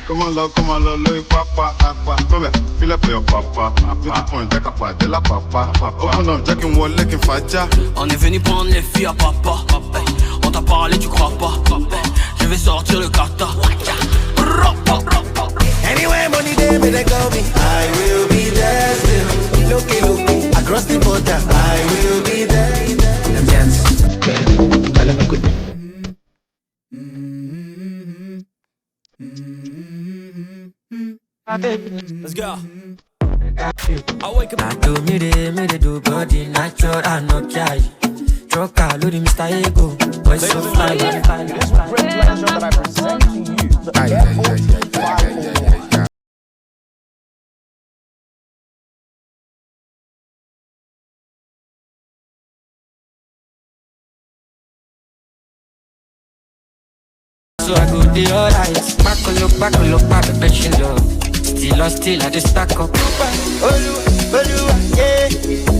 Come on, look, papa, papa. Come here, feel up your papa. Put the point, jack up, de la papa. Open up, jack and wall, licking faja. On est venu prendre les filles à papa. On t'a parlé, tu crois pas. Je vais sortir le kata. Anywhere money day, may they call me. I will be there still. Look, across the border. I will be there. Them dance. I love a good. Let's go. I wake up. I do me they do body natural and no cash. Troca, Lodi, Mr. Ego. Boy, so fly. This great pleasure that I present to you. So I go the alright. Back, the pension love. Still, I just stack up. Olu, yeah.